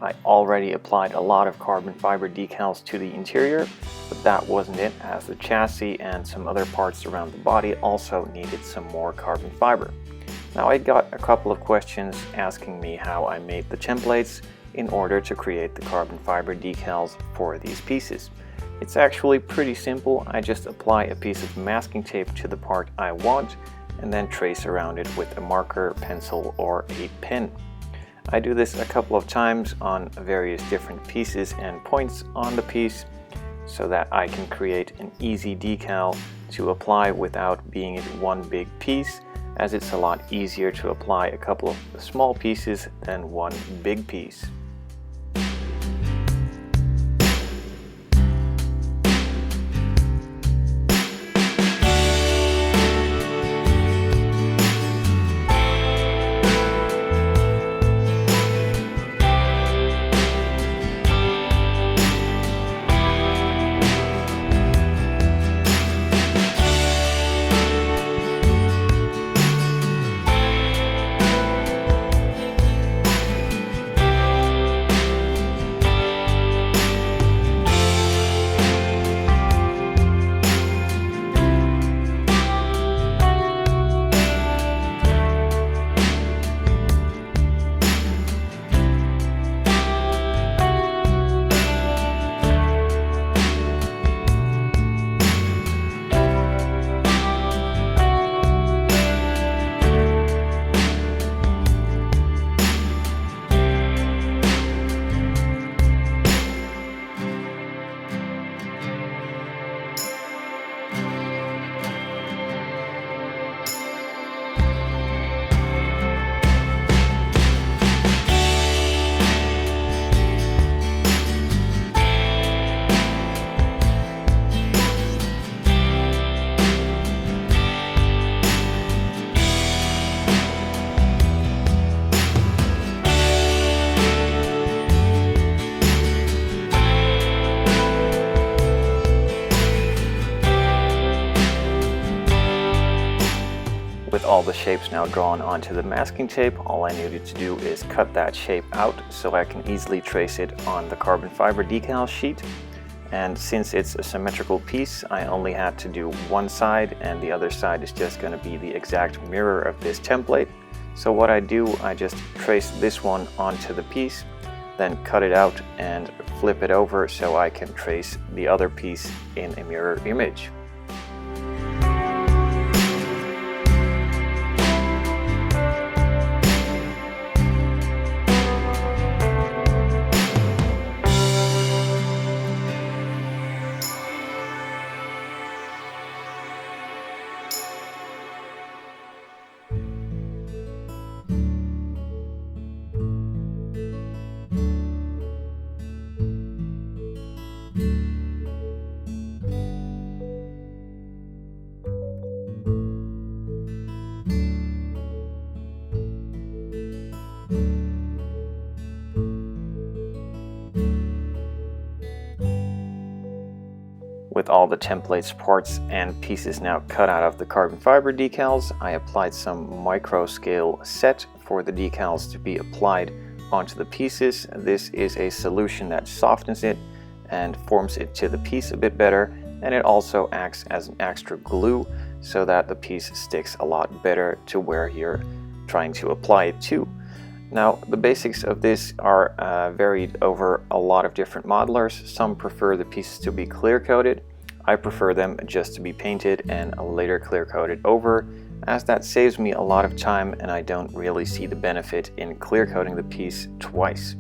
I already applied a lot of carbon fiber decals to the interior, but that wasn't it, as the chassis and some other parts around the body also needed some more carbon fiber. Now I got a couple of questions asking me how I made the templates in order to create the carbon fiber decals for these pieces. It's actually pretty simple. I just apply a piece of masking tape to the part I want and then trace around it with a marker, pencil, or a pen. I do this a couple of times on various different pieces and points on the piece so that I can create an easy decal to apply without being in one big piece, as it's a lot easier to apply a couple of small pieces than one big piece. With all the shapes now drawn onto the masking tape, all I needed to do is cut that shape out so I can easily trace it on the carbon fiber decal sheet. And since it's a symmetrical piece, I only had to do one side, and the other side is just going to be the exact mirror of this template. So what I do, I just trace this one onto the piece, then cut it out and flip it over so I can trace the other piece in a mirror image. With all the templates, parts, and pieces now cut out of the carbon fiber decals, I applied some micro scale set for the decals to be applied onto the pieces. This is a solution that softens it and forms it to the piece a bit better, and it also acts as an extra glue so that the piece sticks a lot better to where you're trying to apply it to. Now, the basics of this are varied over a lot of different modelers. Some prefer the pieces to be clear coated. I prefer them just to be painted and later clear coated over, as that saves me a lot of time and I don't really see the benefit in clear coating the piece twice.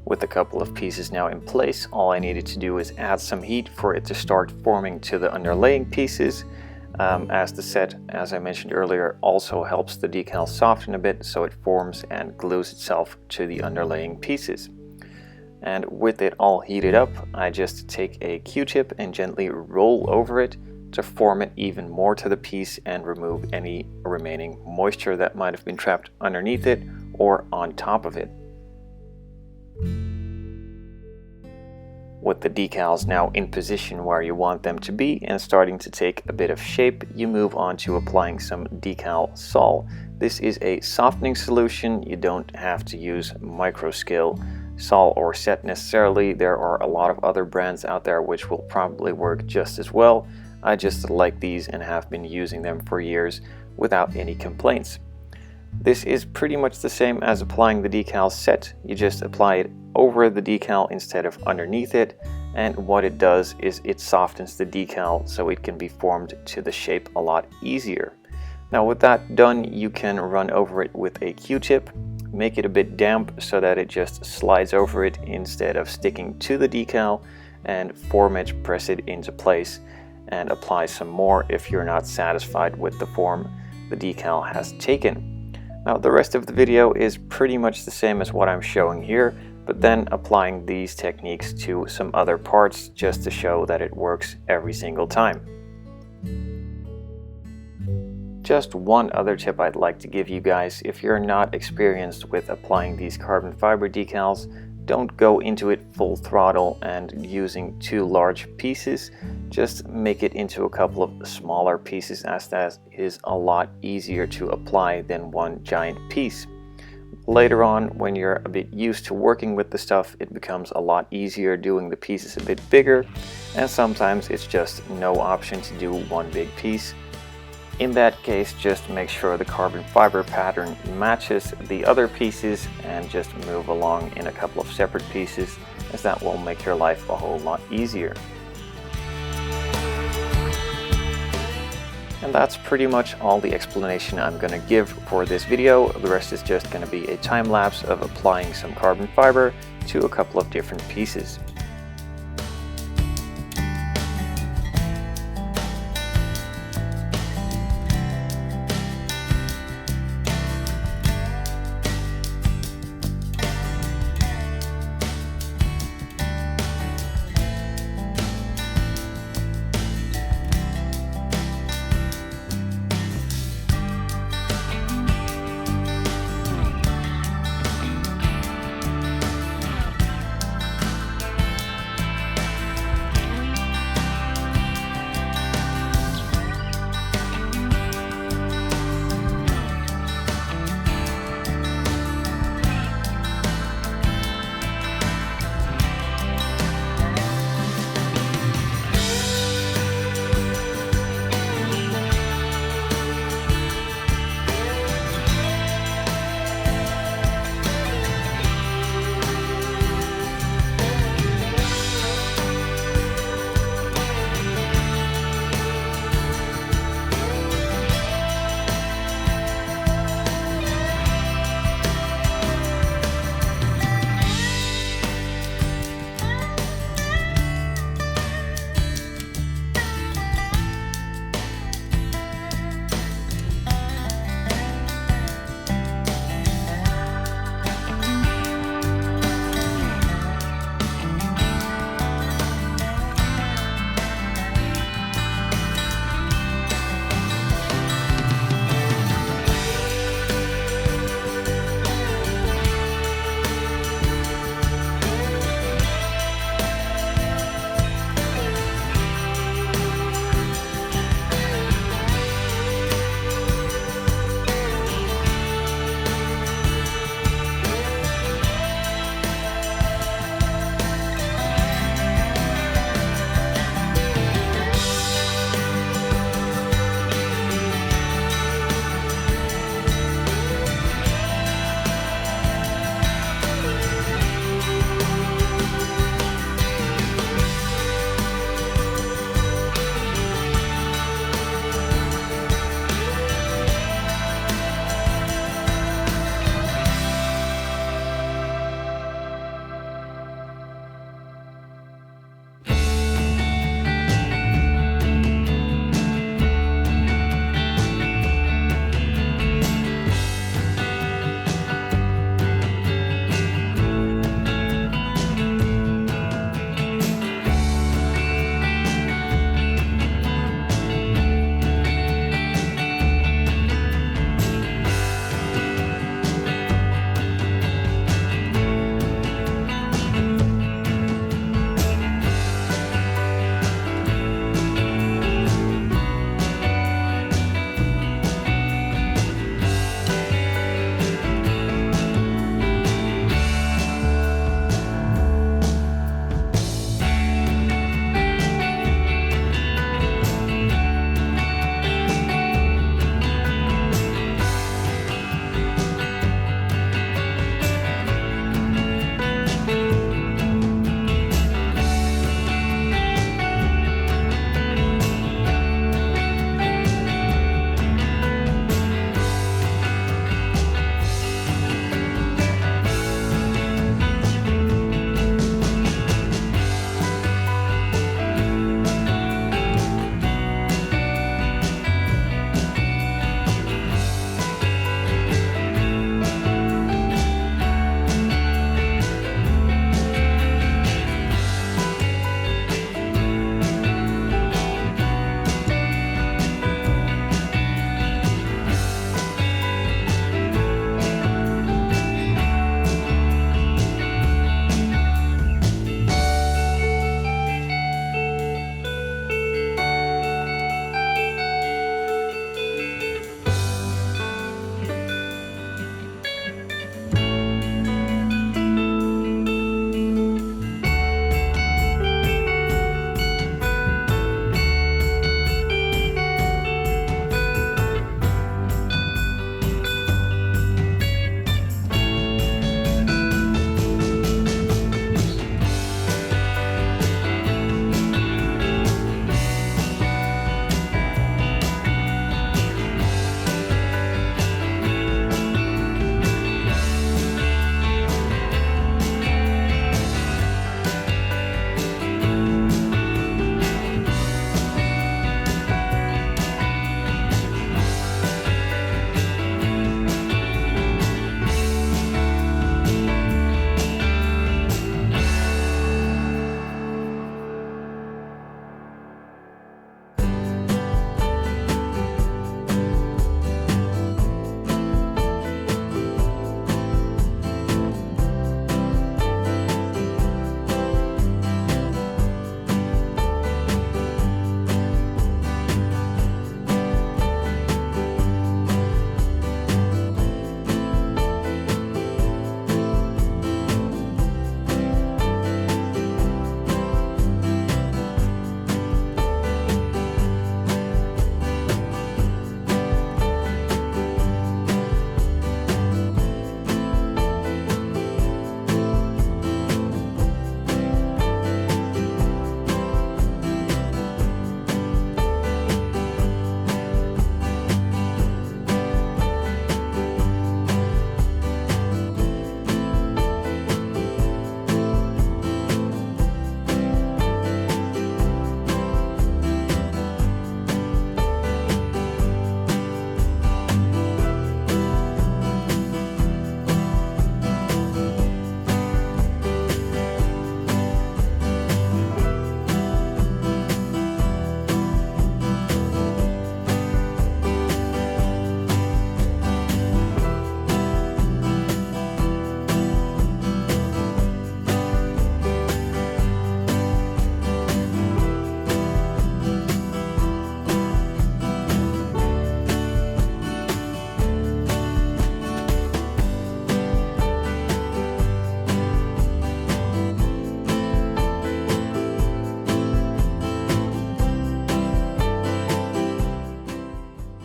With a couple of pieces now in place, all I needed to do is add some heat for it to start forming to the underlaying pieces. As the set, as I mentioned earlier, also helps the decal soften a bit so it forms and glues itself to the underlaying pieces. And with it all heated up, I just take a Q-tip and gently roll over it to form it even more to the piece and remove any remaining moisture that might have been trapped underneath it or on top of it. With the decals now in position where you want them to be and starting to take a bit of shape, you move on to applying some Decal Salt. This is a softening solution. You don't have to use microscale sol or set necessarily. There are a lot of other brands out there which will probably work just as well. I just like these and have been using them for years without any complaints. This is pretty much the same as applying the decal set. You just apply it over the decal instead of underneath it, and what it does is it softens the decal so it can be formed to the shape a lot easier. Now with that done, you can run over it with a Q-tip, make it a bit damp so that it just slides over it instead of sticking to the decal, and form it, press it into place, and apply some more if you're not satisfied with the form the decal has taken. Now the rest of the video is pretty much the same as what I'm showing here, but then applying these techniques to some other parts just to show that it works every single time. Just one other tip I'd like to give you guys: if you're not experienced with applying these carbon fiber decals, don't go into it full throttle and using two large pieces. Just make it into a couple of smaller pieces, as that is a lot easier to apply than one giant piece. Later on, when you're a bit used to working with the stuff, it becomes a lot easier doing the pieces a bit bigger, and sometimes it's just no option to do one big piece. In that case, just make sure the carbon fiber pattern matches the other pieces and just move along in a couple of separate pieces, as that will make your life a whole lot easier. And that's pretty much all the explanation I'm going to give for this video. The rest is just going to be a time lapse of applying some carbon fiber to a couple of different pieces.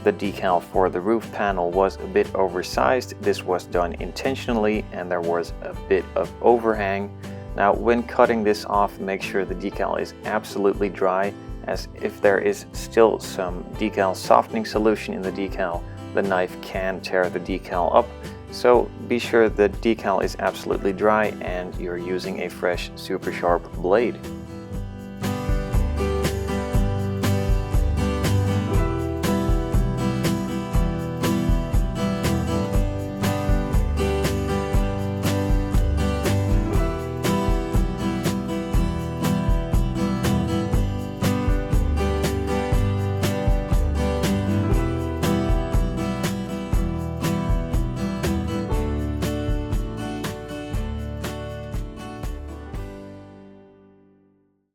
The decal for the roof panel was a bit oversized. This was done intentionally and there was a bit of overhang. Now when cutting this off, make sure the decal is absolutely dry, as if there is still some decal softening solution in the decal, the knife can tear the decal up. So be sure the decal is absolutely dry and you're using a fresh super sharp blade.